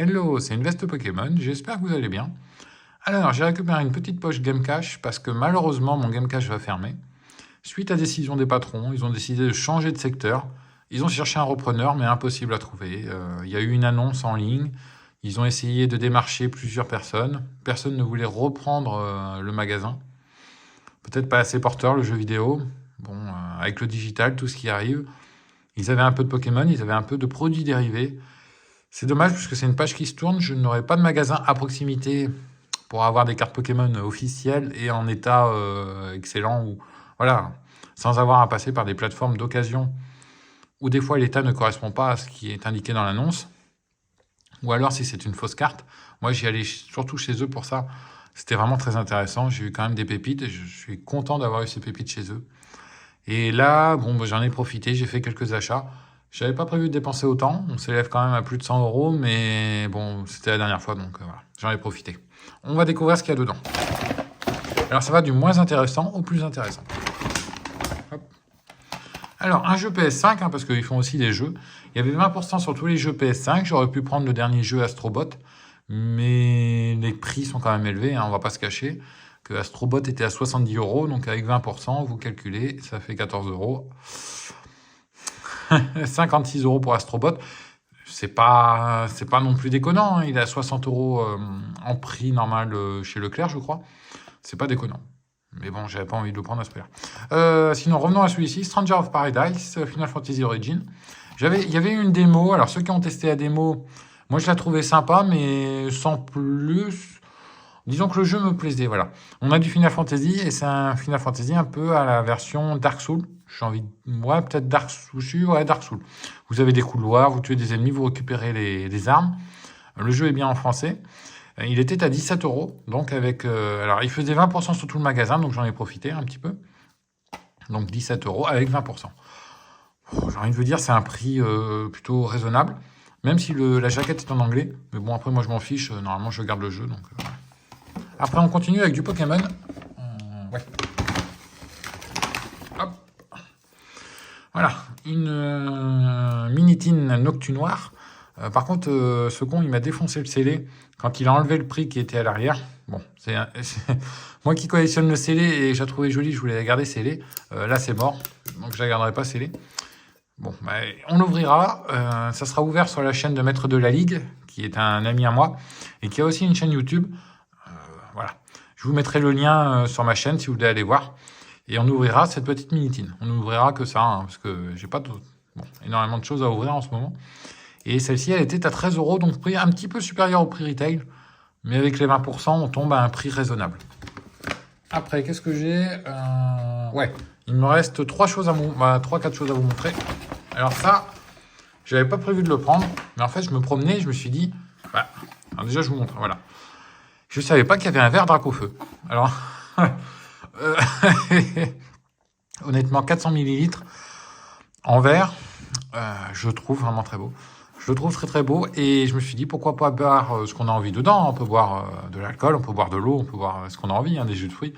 Hello, c'est une veste Pokémon, j'espère que vous allez bien. Alors, j'ai récupéré une petite poche Game Cache parce que malheureusement, mon Game Cache va fermer. Suite à décision des patrons, ils ont décidé de changer de secteur. Ils ont cherché un repreneur, mais impossible à trouver. Il y a eu une annonce en ligne. Ils ont essayé de démarcher plusieurs personnes. Personne ne voulait reprendre le magasin. Peut-être pas assez porteur, le jeu vidéo. Bon, avec le digital, tout ce qui arrive. Ils avaient un peu de Pokémon, ils avaient un peu de produits dérivés. C'est dommage parce que c'est une page qui se tourne. Je n'aurai pas de magasin à proximité pour avoir des cartes Pokémon officielles et en état excellent ou voilà, sans avoir à passer par des plateformes d'occasion où des fois l'état ne correspond pas à ce qui est indiqué dans l'annonce. Ou alors si c'est une fausse carte. Moi j'y allais surtout chez eux pour ça. C'était vraiment très intéressant. J'ai eu quand même des pépites et je suis content d'avoir eu ces pépites chez eux. Et là, bon, j'en ai profité, j'ai fait quelques achats. Je n'avais pas prévu de dépenser autant. On s'élève quand même à plus de 100 euros, mais bon, c'était la dernière fois, donc voilà, j'en ai profité. On va découvrir ce qu'il y a dedans. Alors, ça va du moins intéressant au plus intéressant. Hop. Alors, un jeu PS5, parce qu'ils font aussi des jeux. Il y avait 20% sur tous les jeux PS5. J'aurais pu prendre le dernier jeu Astrobot, mais les prix sont quand même élevés, on va pas se cacher. Que Astrobot était à 70 euros, donc avec 20%, vous calculez, ça fait 14 euros. 56 euros pour Astrobot, c'est pas non plus déconnant, il est à 60 euros en prix normal chez Leclerc, je crois. C'est pas déconnant. Mais bon, j'avais pas envie de le prendre à ce prix-là. Sinon, revenons à celui-ci, Stranger of Paradise, Final Fantasy Origin. Il y avait une démo, alors ceux qui ont testé la démo, moi je la trouvais sympa, mais sans plus. Disons que le jeu me plaisait, voilà. On a du Final Fantasy, et c'est un Final Fantasy un peu à la version Dark Souls. J'ai envie de... Ouais, peut-être Dark Souls, ouais, Dark Souls. Vous avez des couloirs, vous tuez des ennemis, vous récupérez des armes. Le jeu est bien en français. Il était à 17 euros, donc avec... alors, il faisait 20% sur tout le magasin, donc j'en ai profité un petit peu. Donc 17 euros avec 20%. J'ai envie de vous dire, c'est un prix plutôt raisonnable, même si la jaquette est en anglais. Mais bon, après, moi, je m'en fiche. Normalement, je garde le jeu, donc... Après, on continue avec du Pokémon. Ouais. Hop. Voilà, une Minitine Noctunoir. Par contre, ce con, il m'a défoncé le scellé quand il a enlevé le prix qui était à l'arrière. Bon, c'est moi qui collectionne le scellé et j'ai trouvé joli, je voulais la garder scellée. Là, c'est mort, donc je la garderai pas scellée. Bon, bah, on l'ouvrira. Ça sera ouvert sur la chaîne de Maître de la Ligue, qui est un ami à moi, et qui a aussi une chaîne YouTube. Voilà. Je vous mettrai le lien sur ma chaîne si vous voulez aller voir. Et on ouvrira cette petite Minitine. On n'ouvrira que ça, parce que j'ai pas énormément de choses à ouvrir en ce moment. Et celle-ci, elle était à 13 euros, donc prix un petit peu supérieur au prix retail. Mais avec les 20%, on tombe à un prix raisonnable. Après, qu'est-ce que j'ai Ouais, il me reste 3-4 choses à vous montrer. Alors ça, j'avais pas prévu de le prendre. Mais en fait, je me promenais, je me suis dit... alors déjà, je vous montre, voilà. Je ne savais pas qu'il y avait un verre Dracofeu. Alors, honnêtement, 400 ml en verre, je le trouve vraiment très beau. Je le trouve très très beau et je me suis dit pourquoi pas boire ce qu'on a envie dedans. On peut boire de l'alcool, on peut boire de l'eau, on peut boire ce qu'on a envie, des jus de fruits.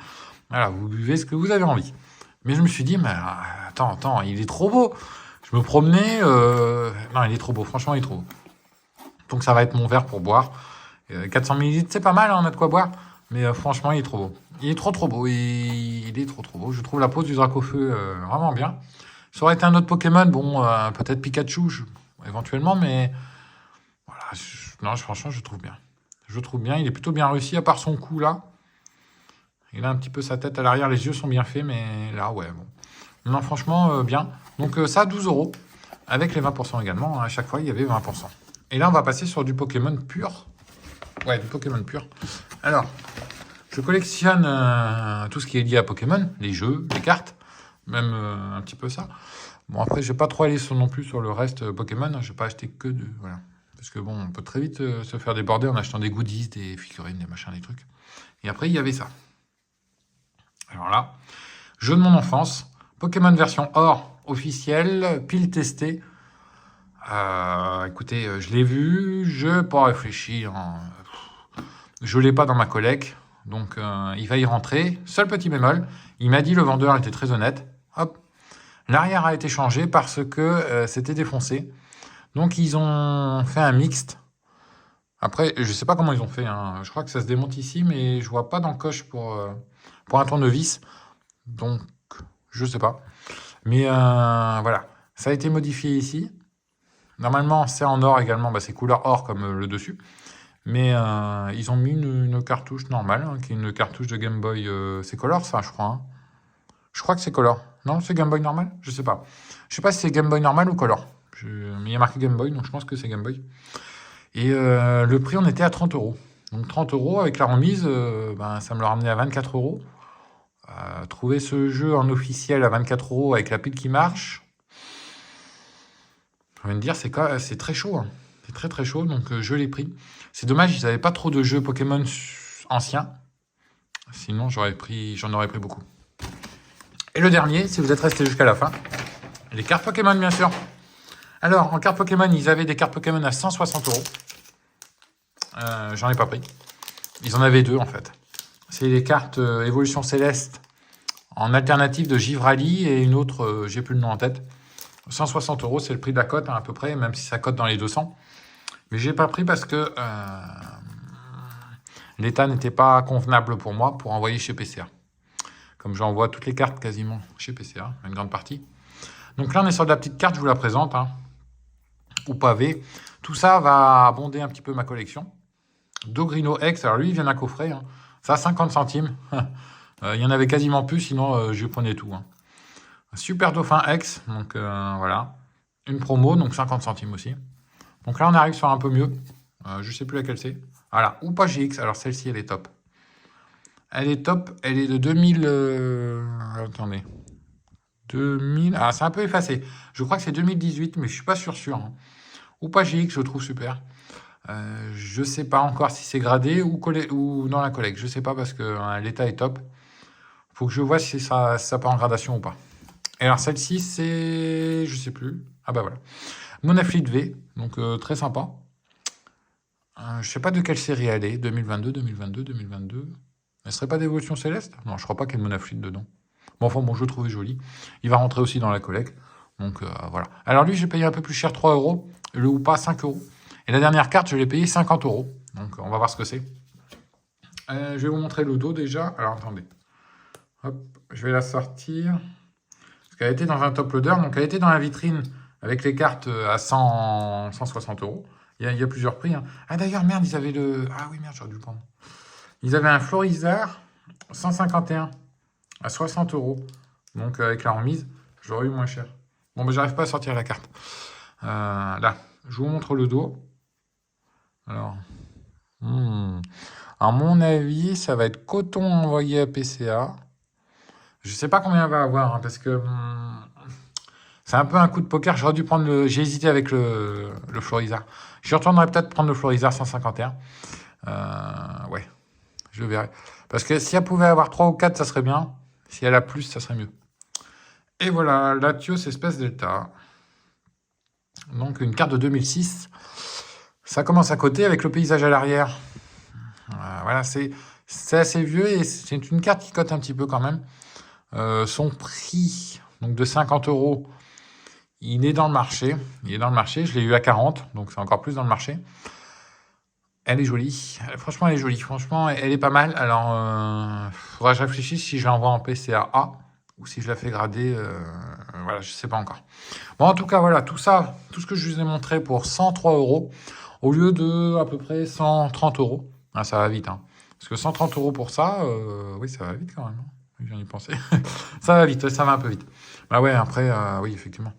Voilà, vous buvez ce que vous avez envie. Mais je me suis dit, mais attends, il est trop beau. Je me promenais, non, il est trop beau, franchement, il est trop beau. Donc ça va être mon verre pour boire. 400 ml, c'est pas mal, on a de quoi boire. Mais franchement, il est trop beau. Il est trop beau. Il est trop beau. Je trouve la pose du Dracofeu vraiment bien. Ça aurait été un autre Pokémon, bon, peut-être Pikachu, éventuellement, mais voilà. Non, franchement, je trouve bien. Je trouve bien. Il est plutôt bien réussi, à part son cou là. Il a un petit peu sa tête à l'arrière, les yeux sont bien faits, mais là, ouais, bon. Non, franchement, bien. Donc ça, 12 euros. Avec les 20% également. À chaque fois, il y avait 20%. Et là, on va passer sur du Pokémon pur. Ouais, du Pokémon pur. Alors, je collectionne tout ce qui est lié à Pokémon, les jeux, les cartes, même un petit peu ça. Bon, après, je vais pas trop aller non plus sur le reste Pokémon. Je vais pas acheter que de... Voilà. Parce que bon, on peut très vite se faire déborder en achetant des goodies, des figurines, des machins, des trucs. Et après, il y avait ça. Alors là, jeu de mon enfance, Pokémon version or officielle, pile testée. Écoutez, je l'ai vu, je n'ai pas réfléchi. Je ne l'ai pas dans ma collecte, donc il va y rentrer. Seul petit bémol, il m'a dit, le vendeur était très honnête. Hop, l'arrière a été changé parce que c'était défoncé. Donc ils ont fait un mixte. Après, je sais pas comment ils ont fait, hein. Je crois que ça se démonte ici, mais je vois pas d'encoche pour un tournevis. Donc, je sais pas. Mais voilà, ça a été modifié ici. Normalement, c'est en or également, bah, c'est couleur or comme le dessus. Mais ils ont mis une cartouche normale, hein, qui est une cartouche de Game Boy. C'est Color, ça, je crois, hein. Je crois que c'est Color. Non, c'est Game Boy normal? Je sais pas. Je sais pas si c'est Game Boy normal ou Color. Mais il y a marqué Game Boy, donc je pense que c'est Game Boy. Et le prix, on était à 30 euros. Donc 30 euros avec la remise, ben, ça me l'a ramené à 24 euros. Trouver ce jeu en officiel à 24 euros avec la pile qui marche, je vais me dire, c'est très chaud, hein. C'est très très chaud, donc je l'ai pris. C'est dommage, ils n'avaient pas trop de jeux Pokémon anciens. Sinon, j'en aurais pris beaucoup. Et le dernier, si vous êtes resté jusqu'à la fin, les cartes Pokémon, bien sûr. Alors, en cartes Pokémon, ils avaient des cartes Pokémon à 160 euros. J'en ai pas pris. Ils en avaient deux, en fait. C'est les cartes Évolution Céleste en alternative de Givrali et une autre, j'ai plus le nom en tête. 160 euros, c'est le prix de la cote, hein, à peu près, même si ça cote dans les 200. Mais j'ai pas pris parce que l'état n'était pas convenable pour moi pour envoyer chez PCA. Comme j'envoie toutes les cartes quasiment chez PCA, une grande partie. Donc là, on est sur de la petite carte, je vous la présente, hein, ou pavé. Tout ça va abonder un petit peu ma collection. Dogrino X, alors lui, il vient d'un coffret, hein. Ça, 50 centimes. Il y en avait quasiment plus, sinon je prenais tout, hein. Super Dauphin X, donc voilà. Une promo, donc 50 centimes aussi. Donc là, on arrive sur un peu mieux. Je sais plus laquelle c'est. Voilà, Oupa GX, alors celle-ci, elle est top. Elle est top, elle est de 2000... attendez. 2000... Ah, c'est un peu effacé. Je crois que c'est 2018, mais je suis pas sûr, hein. Oupa GX, je trouve super. Je sais pas encore si c'est gradé ou dans la collecte. Je sais pas parce que l'état est top. Faut que je vois si ça part en gradation ou pas. Et alors celle-ci, c'est... Je sais plus. Ah bah voilà. Monafleet V, donc très sympa. Je sais pas de quelle série elle est. 2022, 2022, 2022. Elle serait pas d'Évolution Céleste? Non, je crois pas qu'il y ait de Monafleet dedans. Bon, enfin bon, je le trouvais joli. Il va rentrer aussi dans la collecte. Donc voilà. Alors lui, j'ai payé un peu plus cher, 3 euros. Le ou pas, 5 euros. Et la dernière carte, je l'ai payé 50 euros. Donc on va voir ce que c'est. Je vais vous montrer le dos déjà. Alors attendez. Hop, je vais la sortir. Parce qu'elle était dans un top loader. Donc elle était dans la vitrine avec les cartes à 160 euros. Il y a plusieurs prix, hein. Ah d'ailleurs, merde, ils avaient le... Ah oui, merde, j'aurais dû le prendre. Ils avaient un Florizard 151 à 60 euros. Donc avec la remise, j'aurais eu moins cher. Bon, mais j'arrive pas à sortir la carte. Là, je vous montre le dos. Alors, à mon avis, ça va être coton envoyé à PCA. Je sais pas combien il va avoir, hein, parce que c'est un peu un coup de poker. J'aurais dû prendre le... J'ai hésité avec le Florizard. Je retournerai peut-être prendre le Florizard 151. Ouais, je verrai. Parce que si elle pouvait avoir 3 ou 4, ça serait bien. Si elle a plus, ça serait mieux. Et voilà, Latios Espèce Delta. Donc une carte de 2006. Ça commence à côté avec le paysage à l'arrière. Voilà, c'est assez vieux et c'est une carte qui cote un petit peu quand même. Son prix, donc de 50 euros, il est dans le marché. Il est dans le marché, je l'ai eu à 40, donc c'est encore plus dans le marché. Elle est jolie. Franchement, elle est jolie. Franchement, elle est pas mal. Alors, faudra que je réfléchisse si je l'envoie en PCA A ou si je la fais grader. Voilà, je sais pas encore. Bon, en tout cas, voilà, tout ça, tout ce que je vous ai montré pour 103 euros, au lieu de à peu près 130 euros. Ah, ça va vite, hein. Parce que 130 euros pour ça, oui, ça va vite quand même, hein. Je viens d'y penser. Ça va vite, ça va un peu vite. Bah ouais, après, oui, effectivement.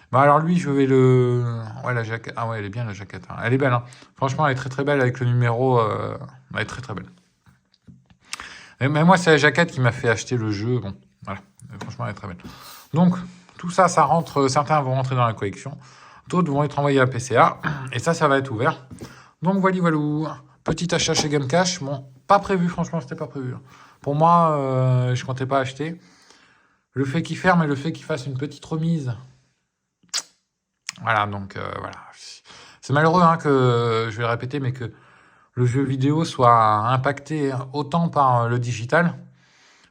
Bah alors lui, je vais le... Ouais, la jaquette... Ah ouais, elle est bien, la jaquette, hein. Elle est belle, hein. Franchement, elle est très très belle avec le numéro. Elle est très très belle. Mais moi, c'est la jaquette qui m'a fait acheter le jeu. Bon, voilà. Franchement, elle est très belle. Donc, tout ça, ça rentre... Certains vont rentrer dans la collection. D'autres vont être envoyés à PCA. Et ça va être ouvert. Donc, voilà. Petit achat chez Gamecash. Bon, pas prévu, franchement, c'était pas prévu. Pour moi, je comptais pas acheter. Le fait qu'il ferme et le fait qu'il fasse une petite remise... Voilà, donc voilà. C'est malheureux, hein, que, je vais le répéter, mais que le jeu vidéo soit impacté autant par le digital,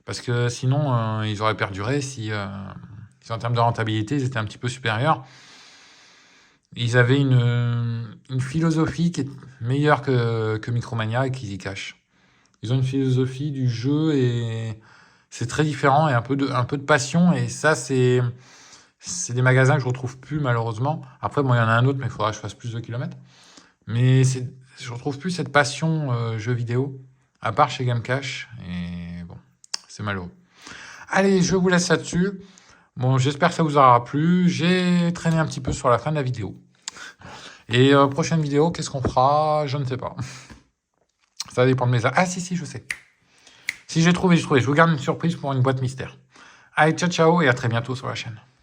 parce que sinon, ils auraient perduré si en termes de rentabilité, ils étaient un petit peu supérieurs. Ils avaient une philosophie qui est meilleure que Micromania et qu'Easy Cash. Ils ont une philosophie du jeu et c'est très différent et un peu de passion. Et ça, c'est des magasins que je retrouve plus malheureusement. Après, bon, il y en a un autre, mais il faudra que je fasse plus de kilomètres. Mais je retrouve plus cette passion jeu vidéo, à part chez Gamecash. Et bon, c'est malheureux. Allez, je vous laisse là-dessus. Bon, j'espère que ça vous aura plu. J'ai traîné un petit peu sur la fin de la vidéo. Et prochaine vidéo, qu'est-ce qu'on fera? Je ne sais pas. Ça dépend de mes... Ah si, je sais. Si j'ai trouvé, je vous garde une surprise pour une boîte mystère. Allez, ciao, ciao, et à très bientôt sur la chaîne.